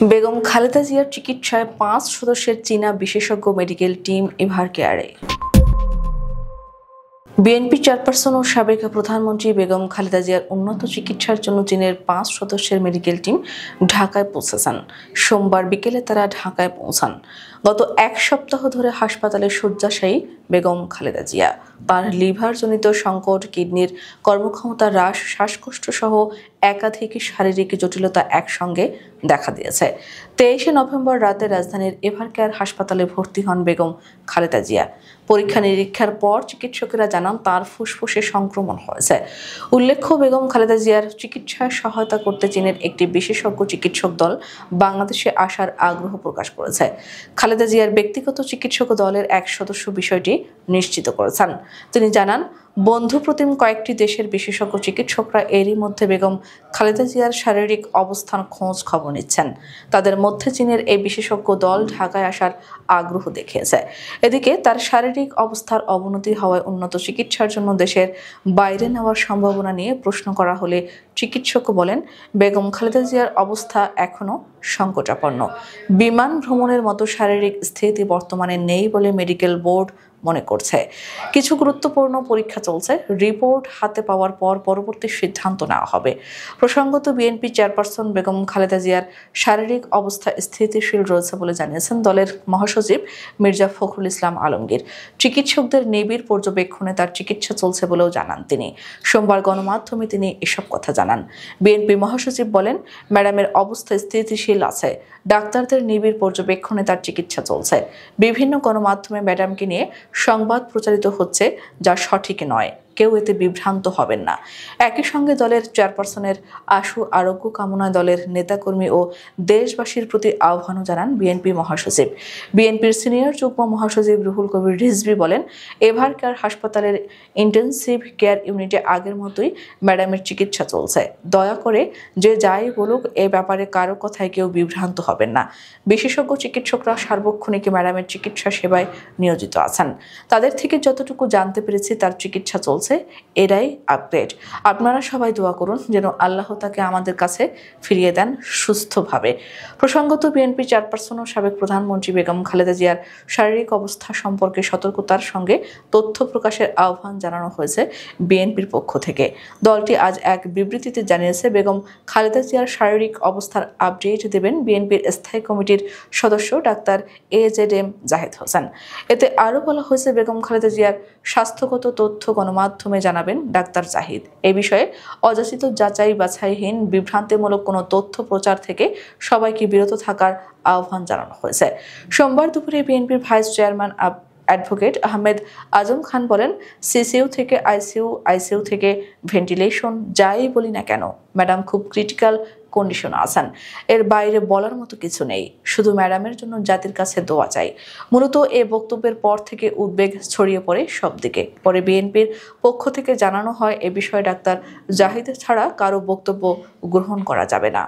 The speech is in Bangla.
বেগম খালেদা জিয়ার চিকিৎসায় ৫ সদস্যের চীনা বিশেষজ্ঞ মেডিকেল টিম এভারকেয়ারে। বিএনপি চেয়ারপারসন ও সাবেক প্রধানমন্ত্রী বেগম খালেদা জিয়ার উন্নত চিকিৎসার জন্য চীনের ৫ সদস্যের মেডিকেল টিম ঢাকায় পৌঁছেছেন। সোমবার বিকেলে তারা ঢাকায় পৌঁছান। গত এক সপ্তাহ ধরে হাসপাতালে শয্যাশায়ী বেগম খালেদা জিয়া। তার লিভারজনিত সংকট, কিডনির কর্মক্ষমতা হ্রাস, শ্বাসকষ্ট সহ একাধিক শারীরিক জটিলতা একসঙ্গে দেখা দিয়েছে। ২৩ নভেম্বর রাতে রাজধানীর এভারকেয়ার হাসপাতালে ভর্তি হন বেগম খালেদা জিয়া। পরীক্ষা নিরীক্ষার পর চিকিৎসকেরা জানান তার ফুসফুসে সংক্রমণ হয়েছে। উল্লেখ্য, বেগম খালেদা জিয়ার চিকিৎসায় সহায়তা করতে চীনের একটি বিশেষজ্ঞ চিকিৎসক দল বাংলাদেশে আসার আগ্রহ প্রকাশ করেছে। খালেদা জিয়ার ব্যক্তিগত চিকিৎসক দলের এক সদস্য বিষয়টি নিশ্চিত করেছেন। তিনি জানান, বন্ধুপ্রতিম কয়েকটি দেশের বিশেষজ্ঞ চিকিৎসকরা এরই মধ্যে বেগম খালেদা জিয়ার শারীরিক অবস্থান খোঁজ খবর নিচ্ছেন। তাদের মধ্যে চীনের এই বিশেষজ্ঞ দল ঢাকায় আসার আগ্রহ দেখিয়েছে। এদিকে তার শারীরিক অবস্থার অবনতি হওয়ায় উন্নত চিকিৎসার জন্য দেশের বাইরে নেওয়ার সম্ভাবনা নিয়ে প্রশ্ন করা হলে চিকিৎসক বলেন, বেগম খালেদা জিয়ার অবস্থা এখনও সংকটাপন্ন। বিমান ভ্রমণের মতো শারীরিক স্থিতি বর্তমানে নেই বলে মেডিকেল বোর্ড মনে করছে। কিছু গুরুত্বপূর্ণ পরীক্ষা চলছে। রিপোর্ট হাতে পাওয়ার পর পরবর্তী সিদ্ধান্ত নেওয়া হবে। প্রসঙ্গত, বিএনপি চেয়ারপারসন বেগম খালেদা জিয়ার শারীরিক অবস্থা স্থিতিশীল রয়েছে বলে জানিয়েছেন দলের মহাসচিব মির্জা ফখরুল ইসলাম আলমগীর। চিকিৎসকদের নিবিড় পর্যবেক্ষণে তার চিকিৎসা চলছে বলেও জানান তিনি। সোমবার গণমাধ্যমে তিনি এসব কথা জানান। বিএনপি মহাসচিব বলেন, ম্যাডামের অবস্থা স্থিতিশীল আছে। ডাক্তারদের নিবিড় পর্যবেক্ষণে তার চিকিৎসা চলছে। বিভিন্ন গণমাধ্যমে ম্যাডামকে নিয়ে সংবাদ প্রচারিত হচ্ছে, যা সঠিক নয়। কেউ এতে বিভ্রান্ত হবেন না। একই সঙ্গে দলের চেয়ারপারসনের আশু আরোগ্য কামনায় দলের নেতাকর্মী ও দেশবাসীর প্রতি আহ্বানও জানান বিএনপি মহাসচিব। বিএনপির সিনিয়র যুগ্ম মহাসচিব রুহুল কবির রিজভী বলেন, এভারকেয়ার হাসপাতালের ইন্টেনসিভ কেয়ার ইউনিটে আগের মতোই ম্যাডামের চিকিৎসা চলছে। দয়া করে যে যাই বলুক, এ ব্যাপারে কারো কথায় কেউ বিভ্রান্ত হবেন না। বিশেষজ্ঞ চিকিৎসকরা সার্বক্ষণিক ম্যাডামের চিকিৎসা সেবায় নিয়োজিত আছেন। তাদের থেকে যতটুকু জানতে পেরেছি তার চিকিৎসা চলছে। এরাই আপডেট। আপনারা সবাই দোয়া করুন যেন আল্লাহ তাকে আমাদের কাছে ফিরিয়ে দেন সুস্থভাবে। প্রসঙ্গত, বিএনপি চেয়ারপারসন ও সাবেক প্রধানমন্ত্রী বেগম খালেদা জিয়ার শারীরিক অবস্থা সম্পর্কে সতর্কতার সঙ্গে তথ্য প্রকাশের আহ্বান জানানো হয়েছে বিএনপির পক্ষ থেকে। দলটি আজ এক বিবৃতিতে জানিয়েছে, বেগম খালেদা জিয়ার শারীরিক অবস্থার আপডেট দেবেন বিএনপির স্থায়ী কমিটির সদস্য ডাক্তার AZM জাহিদ হোসেন। এতে আরও বলা হয়েছে, বেগম খালেদা জিয়ার স্বাস্থ্যগত তথ্য গণমাধ্যমে জানাবেন ডাক্তার জাহিদ। এ বিষয়ে অযাচিত যাচাই বাছাইহীন বিভ্রান্তিমূলক কোনো তথ্য প্রচার থেকে সবাইকে বিরত থাকার আহ্বান জানানো হয়েছে। সোমবার দুপুরে বিএনপির vice chairman advocate Ahmed Azam Khan বলেন, সিসিইউ থেকে আইসিইউ থেকে ভেন্টিলেশন, যাই বলি না কেন, ম্যাডাম খুব ক্রিটিক্যাল কন্ডিশন আছেন। এর বাইরে বলার মতো কিছু নেই। শুধু ম্যাডামের জন্য জাতির কাছে দোয়া চাই। মূলত এ বক্তব্যের পর থেকে উদ্বেগ ছড়িয়ে পড়ে সব দিকে। পরে বিএনপির পক্ষ থেকে জানানো হয়, এ বিষয়ে ডাক্তার জাহিদ ছাড়া কারো বক্তব্য গ্রহণ করা যাবে না।